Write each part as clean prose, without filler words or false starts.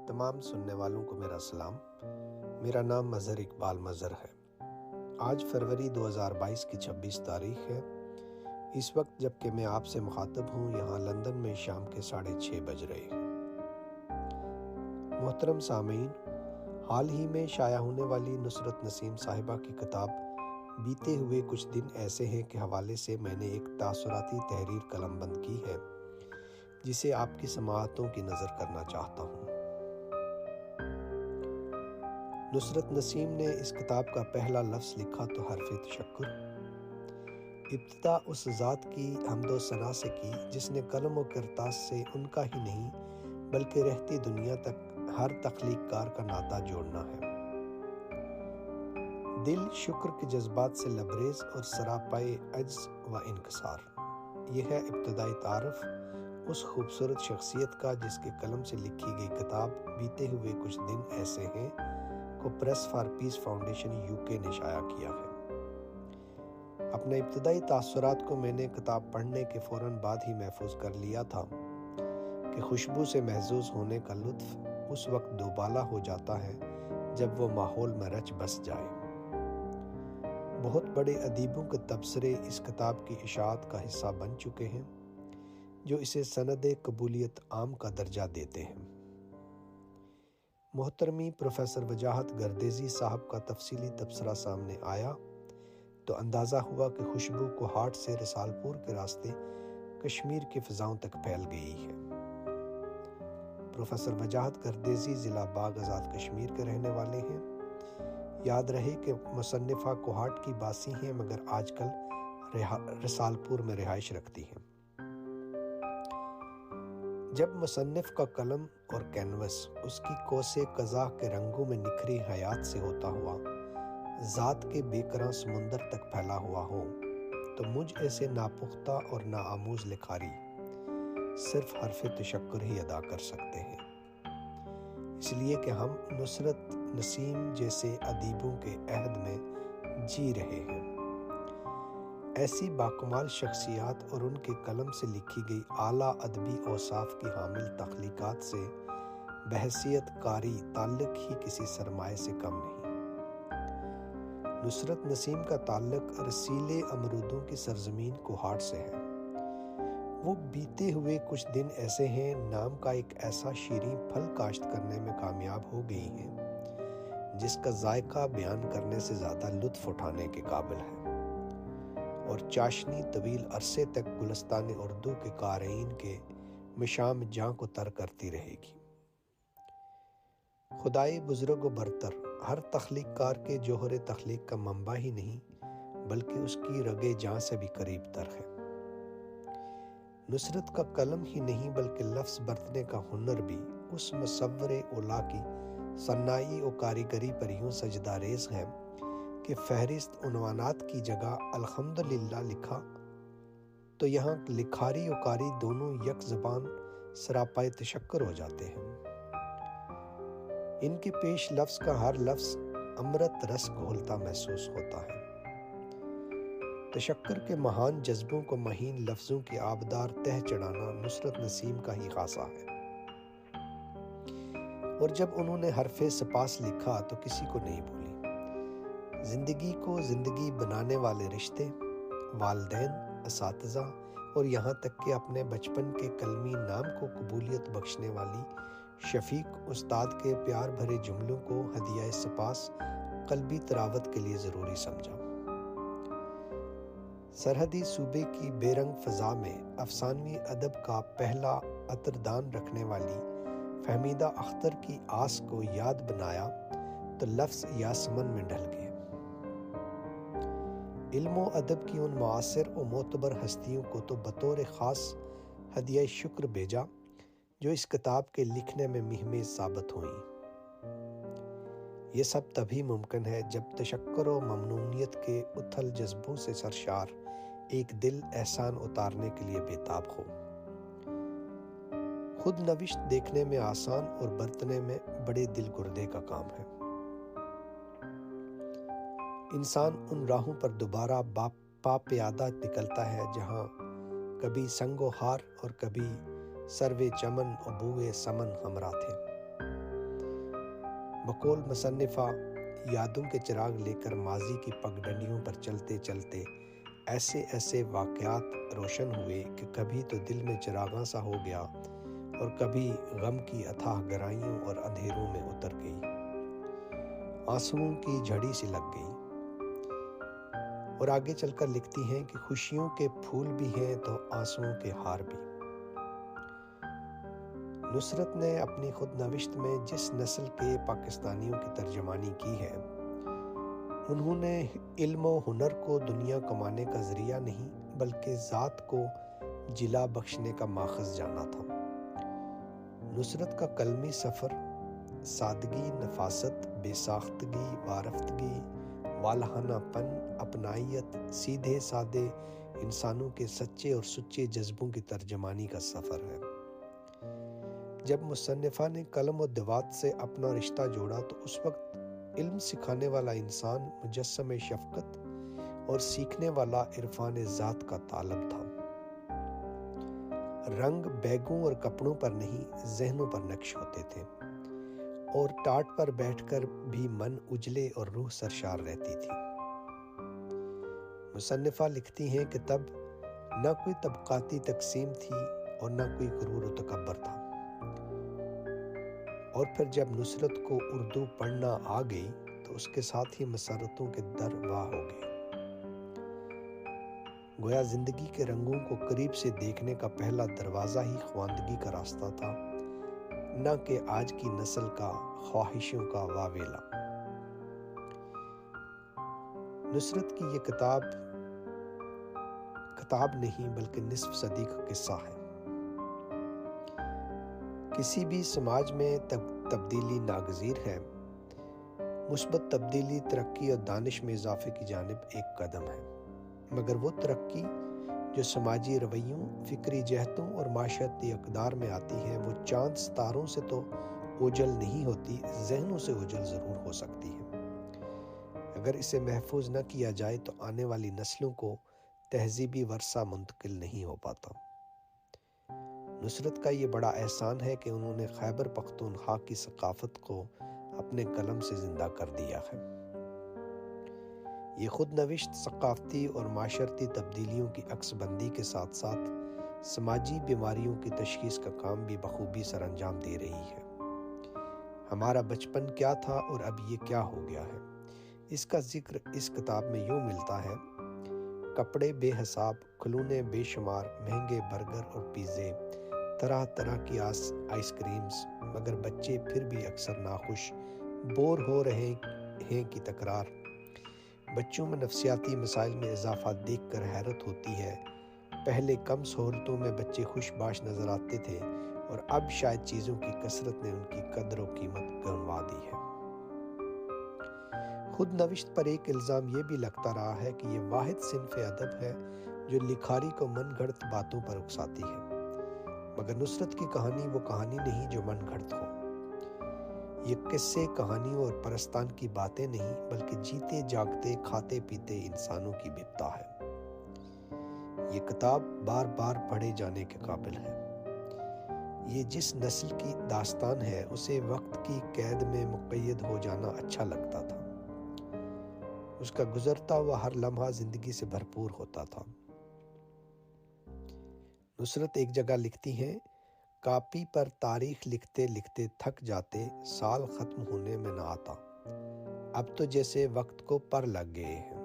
تمام سننے والوں کو میرا سلام۔ میرا نام مظہر اقبال مظہر ہے۔ آج فروری 2022 کی 26 تاریخ ہے۔ اس وقت جب کہ میں آپ سے مخاطب ہوں، یہاں لندن میں شام کے 6:30 بج رہے ہیں۔ محترم سامعین، حال ہی میں شائع ہونے والی نصرت نسیم صاحبہ کی کتاب بیتے ہوئے کچھ دن ایسے ہیں کے حوالے سے میں نے ایک تاثراتی تحریر قلم بند کی ہے، جسے آپ کی سماعتوں کی نظر کرنا چاہتا ہوں۔ نصرت نسیم نے اس کتاب کا پہلا لفظ لکھا تو حرف تشکر۔ ابتدا اس ذات کی حمد و ثنا سے کی جس نے قلم و کرتاس سے ان کا ہی نہیں بلکہ رہتی دنیا تک ہر تخلیق کار کا ناطہ جوڑنا ہے۔ دل شکر کے جذبات سے لبریز اور سراپائے عجز و انکسار۔ یہ ہے ابتدائی تعارف اس خوبصورت شخصیت کا جس کے قلم سے لکھی گئی کتاب بیتے ہوئے کچھ دن ایسے ہیں کو Press for Peace Foundation UK نے شائع کیا ہے۔ اپنے ابتدائی تاثرات کو میں نے کتاب پڑھنے کے فوراً بعد ہی محفوظ کر لیا تھا کہ خوشبو سے محظوظ ہونے کا لطف اس وقت دوبالا ہو جاتا ہے جب وہ ماحول میں رچ بس جائے۔ بہت بڑے ادیبوں کے تبصرے اس کتاب کی اشاعت کا حصہ بن چکے ہیں، جو اسے سند قبولیت عام کا درجہ دیتے ہیں۔ محترمی پروفیسر وجاہت گردیزی صاحب کا تفصیلی تبصرہ سامنے آیا تو اندازہ ہوا کہ خوشبو کوہاٹ سے رسالپور کے راستے کشمیر کی فضاؤں تک پھیل گئی ہے۔ پروفیسر وجاہت گردیزی ضلع باغ آزاد کشمیر کے رہنے والے ہیں۔ یاد رہے کہ مصنفہ کوہاٹ کی باسی ہیں مگر آج کل رسالپور میں رہائش رکھتی ہیں۔ جب مصنف کا قلم اور کینوس اس کی کوس قضا کے رنگوں میں نکھری حیات سے ہوتا ہوا ذات کے بے کراں سمندر تک پھیلا ہوا ہو تو مجھ ایسے ناپختہ اور ناآموز لکھاری صرف حرف تشکر ہی ادا کر سکتے ہیں، اس لیے کہ ہم نصرت نسیم جیسے ادیبوں کے عہد میں جی رہے ہیں۔ ایسی باکمال شخصیات اور ان کے قلم سے لکھی گئی اعلیٰ ادبی اوصاف کی حامل تخلیقات سے بحیثیت قاری تعلق ہی کسی سرمایہ سے کم نہیں۔ نصرت نسیم کا تعلق رسیلے امرودوں کی سرزمین کوہاٹ سے ہے۔ وہ بیتے ہوئے کچھ دن ایسے ہیں نام کا ایک ایسا شیریں پھل کاشت کرنے میں کامیاب ہو گئی ہیں جس کا ذائقہ بیان کرنے سے زیادہ لطف اٹھانے کے قابل ہے، اور چاشنی طویل عرصے تک گلستان اردو کے قارئین کے مشام جاں کو تر کرتی رہے گی۔ خدائے بزرگ و برتر ہر تخلیق کار کے جوہر تخلیق کا منبع ہی نہیں بلکہ اس کی رگے جاں سے بھی قریب تر ہے۔ نصرت کا قلم ہی نہیں بلکہ لفظ برتنے کا ہنر بھی اس مصور اولیٰ کی صناعی و کاریگری پر یوں سجدہ ریز ہے کہ فہرست عنوانات کی جگہ الحمدللہ لکھا تو یہاں لکھاری و قاری دونوں یک زبان سراپائے تشکر ہو جاتے ہیں۔ ان کے پیش لفظ کا ہر لفظ امرت رس گھولتا محسوس ہوتا ہے۔ تشکر کے مہان جذبوں کو مہین لفظوں کے آبدار تہ چڑھانا نصرت نسیم کا ہی خاصہ ہے۔ اور جب انہوں نے حرف سپاس لکھا تو کسی کو نہیں بھولی۔ زندگی کو زندگی بنانے والے رشتے، والدین، اساتذہ اور یہاں تک کہ اپنے بچپن کے قلمی نام کو قبولیت بخشنے والی شفیق استاد کے پیار بھرے جملوں کو ہدیہ سپاس قلبی تراوت کے لیے ضروری سمجھا۔ سرحدی صوبے کی بے رنگ فضا میں افسانوی ادب کا پہلا عطردان رکھنے والی فہمیدہ اختر کی آس کو یاد بنایا تو لفظ یاسمن میں ڈھل گئے۔ علم و ادب کی ان معاصر و معتبر ہستیوں کو تو بطور خاص ہدیہ شکر بھیجا جو اس کتاب کے لکھنے میں مہمیز ثابت ہوئیں۔ یہ سب تبھی ممکن ہے جب تشکر و ممنونیت کے اتھل جذبوں سے سرشار ایک دل احسان اتارنے کے لیے بےتاب ہو۔ خود نوشت دیکھنے میں آسان اور برتنے میں بڑے دل گردے کا کام ہے۔ انسان ان راہوں پر دوبارہ پا پیادہ نکلتا ہے جہاں کبھی سنگ و خار اور کبھی سروے چمن و بوئے سمن ہمراہ تھے۔ بقول مصنفہ یادوں کے چراغ لے کر ماضی کی پگڈنڈیوں پر چلتے چلتے ایسے ایسے واقعات روشن ہوئے کہ کبھی تو دل میں چراغاں سا ہو گیا اور کبھی غم کی اتھاہ گہرائیوں اور اندھیروں میں اتر گئی، آنسوؤں کی جھڑی سی لگ گئی۔ اور آگے چل کر لکھتی ہیں کہ خوشیوں کے پھول بھی ہیں تو آنسوؤں کے ہار بھی۔ نصرت نے اپنی خود نوشت میں جس نسل کے پاکستانیوں کی ترجمانی کی ہے، انہوں نے علم و ہنر کو دنیا کمانے کا ذریعہ نہیں بلکہ ذات کو جلا بخشنے کا ماخذ جانا تھا۔ نصرت کا قلمی سفر سادگی، نفاست، بے ساختگی، وارفتگی، والہانہ پن، اپنائیت، سیدھے سادے انسانوں کے سچے اور سچے جذبوں کی ترجمانی کا سفر ہے۔ جب مصنفہ نے قلم و دوات سے اپنا رشتہ جوڑا تو اس وقت علم سکھانے والا انسان مجسم شفقت اور سیکھنے والا عرفان ذات کا طالب تھا۔ رنگ بیگوں اور کپڑوں پر نہیں، ذہنوں پر نقش ہوتے تھے، اور ٹاٹ پر بیٹھ کر بھی من اجلے اور روح سرشار رہتی تھی۔ مصنفہ لکھتی ہیں کہ تب نہ کوئی طبقاتی تقسیم تھی اور نہ کوئی غرور و تکبر تھا۔ اور پھر جب نصرت کو اردو پڑھنا آ گئی تو اس کے ساتھ ہی مسرتوں کے در واہ ہو گئے۔ گویا زندگی کے رنگوں کو قریب سے دیکھنے کا پہلا دروازہ ہی خواندگی کا راستہ تھا، نہ کہ آج کی نسل کا خواہشوں کا واویلا۔ نصرت کی یہ کتاب نہیں بلکہ نصف صدی کا قصہ ہے۔ کسی بھی سماج میں تبدیلی ناگزیر ہے۔ مثبت تبدیلی ترقی اور دانش میں اضافے کی جانب ایک قدم ہے، مگر وہ ترقی جو سماجی رویوں، فکری جہتوں اور معاشرتی اقدار میں آتی ہے وہ چاند ستاروں سے تو اوجل نہیں ہوتی، ذہنوں سے اوجل ضرور ہو سکتی ہے۔ اگر اسے محفوظ نہ کیا جائے تو آنے والی نسلوں کو تہذیبی ورثہ منتقل نہیں ہو پاتا۔ نصرت کا یہ بڑا احسان ہے کہ انہوں نے خیبر پختونخوا کی ثقافت کو اپنے قلم سے زندہ کر دیا ہے۔ یہ خود نوشت ثقافتی اور معاشرتی تبدیلیوں کی عکس بندی کے ساتھ ساتھ سماجی بیماریوں کی تشخیص کا کام بھی بخوبی سر انجام دے رہی ہے۔ ہمارا بچپن کیا تھا اور اب یہ کیا ہو گیا ہے، اس کا ذکر اس کتاب میں یوں ملتا ہے: کپڑے بے حساب، کھلونے بے شمار، مہنگے برگر اور پیزے، طرح طرح کی آئس کریمز، مگر بچے پھر بھی اکثر ناخوش، بور ہو رہے ہیں کی تکرار۔ بچوں میں نفسیاتی مسائل میں اضافہ دیکھ کر حیرت ہوتی ہے۔ پہلے کم سہولتوں میں بچے خوش باش نظر آتے تھے اور اب شاید چیزوں کی کثرت نے ان کی قدر و قیمت گنوا دی ہے۔ خود نوشت پر ایک الزام یہ بھی لگتا رہا ہے کہ یہ واحد صنف ادب ہے جو لکھاری کو من گھڑت باتوں پر اکساتی ہے، مگر نصرت کی کہانی وہ کہانی نہیں جو من گھڑت ہو۔ یہ قصے، کہانیوں اور پرستان کی باتیں نہیں بلکہ جیتے جاگتے کھاتے پیتے انسانوں کی بپتا ہے۔ یہ کتاب بار بار پڑھے جانے کے قابل ہے۔ یہ جس نسل کی داستان ہے اسے وقت کی قید میں مقید ہو جانا اچھا لگتا تھا۔ اس کا گزرتا ہوا ہر لمحہ زندگی سے بھرپور ہوتا تھا۔ نصرت ایک جگہ لکھتی ہیں: کاپی پر تاریخ لکھتے لکھتے تھک جاتے، سال ختم ہونے میں نہ آتا، اب تو جیسے وقت کو پر لگ گئے ہیں۔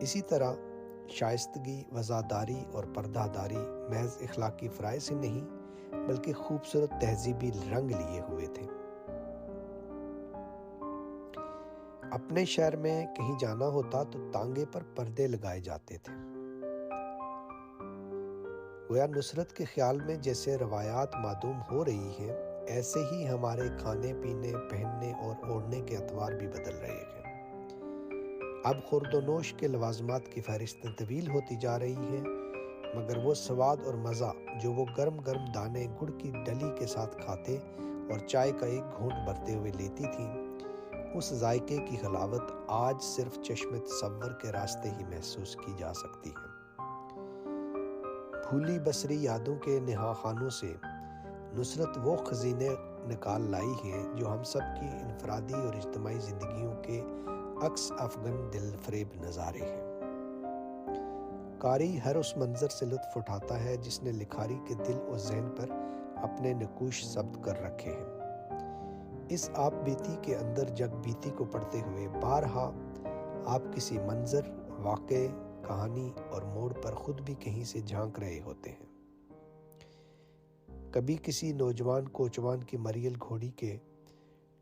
اسی طرح شائستگی، وزاداری اور پردہ داری محض اخلاقی فرائض سے نہیں بلکہ خوبصورت تہذیبی رنگ لیے ہوئے تھے۔ اپنے شہر میں کہیں جانا ہوتا تو تانگے پر پردے لگائے جاتے تھے۔ گویا نصرت کے خیال میں جیسے روایات معدوم ہو رہی ہیں، ایسے ہی ہمارے کھانے پینے، پہننے اور اوڑھنے کے اطوار بھی بدل رہے ہیں۔ اب خورد و نوش کے لوازمات کی فہرستیں طویل ہوتی جا رہی ہیں، مگر وہ سواد اور مزہ جو وہ گرم گرم دانے گڑ کی ڈلی کے ساتھ کھاتے اور چائے کا ایک گھونٹ بھرتے ہوئے لیتی تھیں، اس ذائقے کی حلاوت آج صرف چشم تصور کے راستے ہی محسوس کی جا سکتی ہے۔ بھولی بسری یادوں کے نہا خانوں سے نصرت وہ خزینے نکال لائی ہیں جو ہم سب کی انفرادی اور اجتماعی زندگیوں کے عکس افغن دل فریب نظارے ہیں۔ قاری ہر اس منظر سے لطف اٹھاتا ہے جس نے لکھاری کے دل اور ذہن پر اپنے نقوش ثبت کر رکھے ہیں۔ اس آپ بیتی کے اندر جگ بیتی کو پڑھتے ہوئے بارہا آپ کسی منظر، واقعے، کہانی اور موڑ پر خود بھی کہیں سے جھانک رہے ہوتے ہیں۔ کبھی کسی نوجوان کوچوان کی مریل گھوڑی کے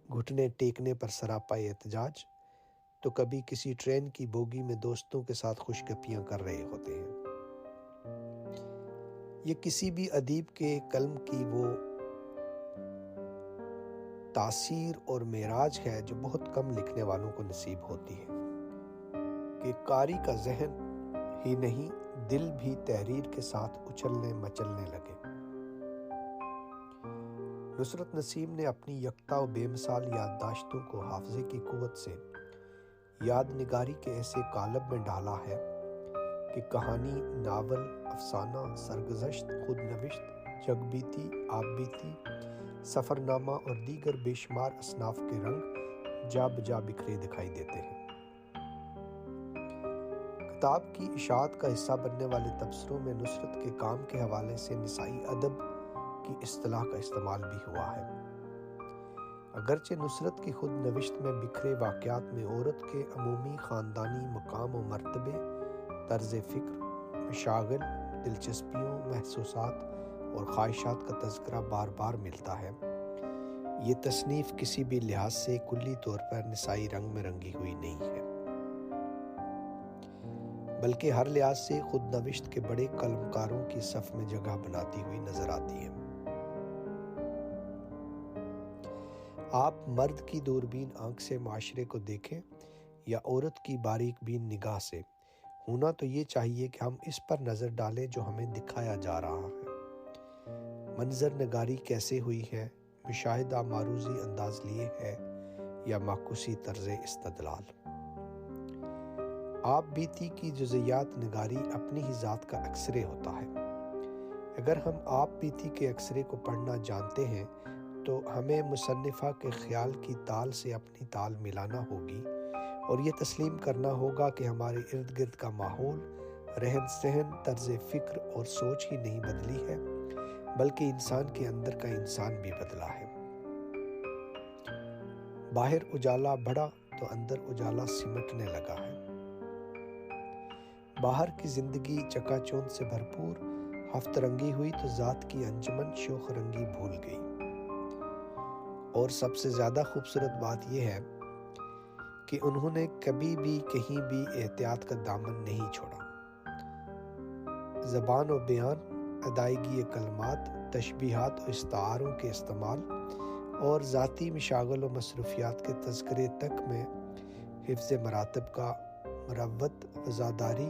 گھٹنے ٹیکنے پر سراپا احتجاج، تو کبھی کسی ٹرین کی بوگی میں دوستوں کے ساتھ خوش گپیاں کر رہے ہوتے ہیں۔ یہ کسی بھی ادیب کے قلم کی وہ تاثیر اور معراج ہے جو بہت کم لکھنے والوں کو نصیب ہوتی ہے، کہ قاری کا ذہن ہی نہیں دل بھی تحریر کے ساتھ اچھلنے مچلنے لگے۔ نصرت نسیم نے اپنی یکتا و بے مثال یادداشتوں کو حافظے کی قوت سے یاد نگاری کے ایسے قالب میں ڈالا ہے کہ کہانی، ناول، افسانہ، سرگزشت، خود نوشت، جگ بیتی، آپ بیتی، سفر نامہ اور دیگر بے شمار اصناف کے رنگ جا بجا بکھرے دکھائی دیتے ہیں۔ کتاب کی اشاعت کا حصہ بننے والے تبصروں میں نصرت کے کام کے حوالے سے نسائی ادب کی اصطلاح کا استعمال بھی ہوا ہے۔ اگرچہ نصرت کی خود نوشت میں بکھرے واقعات میں عورت کے عمومی خاندانی مقام و مرتبے، طرز فکر، مشاغل، دلچسپیوں، محسوسات اور خواہشات کا تذکرہ بار بار ملتا ہے، یہ تصنیف کسی بھی لحاظ سے کلی طور پر نسائی رنگ میں رنگی ہوئی نہیں ہے، بلکہ ہر لحاظ سے خود نوشت کے بڑے قلمکاروں کی صف میں جگہ بناتی ہوئی نظر آتی ہے۔ آپ مرد کی دوربین آنکھ سے معاشرے کو دیکھیں یا عورت کی باریک بین نگاہ سے، ہونا تو یہ چاہیے کہ ہم اس پر نظر ڈالیں جو ہمیں دکھایا جا رہا ہے۔ منظر نگاری کیسے ہوئی ہے، مشاہدہ معروضی انداز لیے ہے یا معکوسی طرز استدلال۔ آپ بیتی کی جزیات نگاری اپنی ہی ذات کا ایکسرے ہوتا ہے۔ اگر ہم آپ بیتی کے ایکسرے کو پڑھنا جانتے ہیں تو ہمیں مصنفہ کے خیال کی تال سے اپنی تال ملانا ہوگی اور یہ تسلیم کرنا ہوگا کہ ہمارے ارد گرد کا ماحول، رہن سہن، طرز فکر اور سوچ ہی نہیں بدلی ہے، بلکہ انسان کے اندر کا انسان بھی بدلا ہے۔ باہر اجالا بڑھا تو اندر اجالا سمٹنے لگا ہے۔ باہر کی زندگی چکا چوند سے بھرپور ہفت رنگی ہوئی تو ذات کی انجمن شوخ رنگی بھول گئی۔ اور سب سے زیادہ خوبصورت بات یہ ہے کہ انہوں نے کبھی بھی کہیں بھی احتیاط کا دامن نہیں چھوڑا۔ زبان و بیان، ادائیگی کلمات، تشبیہات و استعاروں کے استعمال اور ذاتی مشاغل و مصروفیات کے تذکرے تک میں حفظ مراتب کا مروت، وزاداری،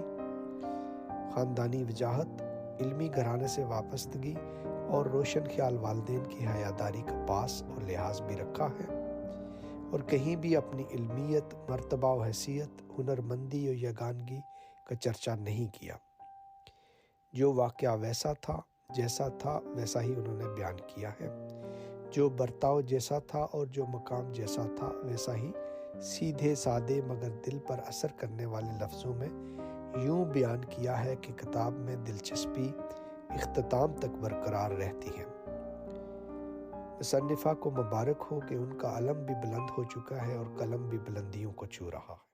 خاندانی وجاہت، علمی گھرانے سے وابستگی اور روشن خیال والدین کی حیاداری کا پاس اور لحاظ بھی رکھا ہے، اور کہیں بھی اپنی علمیت، مرتبہ و حیثیت، ہنرمندی و یگانگی کا چرچا نہیں کیا۔ جو واقعہ ویسا تھا، جیسا تھا ویسا ہی انہوں نے بیان کیا ہے، جو برتاؤ جیسا تھا اور جو مقام جیسا تھا ویسا ہی سیدھے سادے مگر دل پر اثر کرنے والے لفظوں میں یوں بیان کیا ہے کہ کتاب میں دلچسپی اختتام تک برقرار رہتی ہے۔ مصنفہ کو مبارک ہو کہ ان کا علم بھی بلند ہو چکا ہے اور قلم بھی بلندیوں کو چھو رہا ہے۔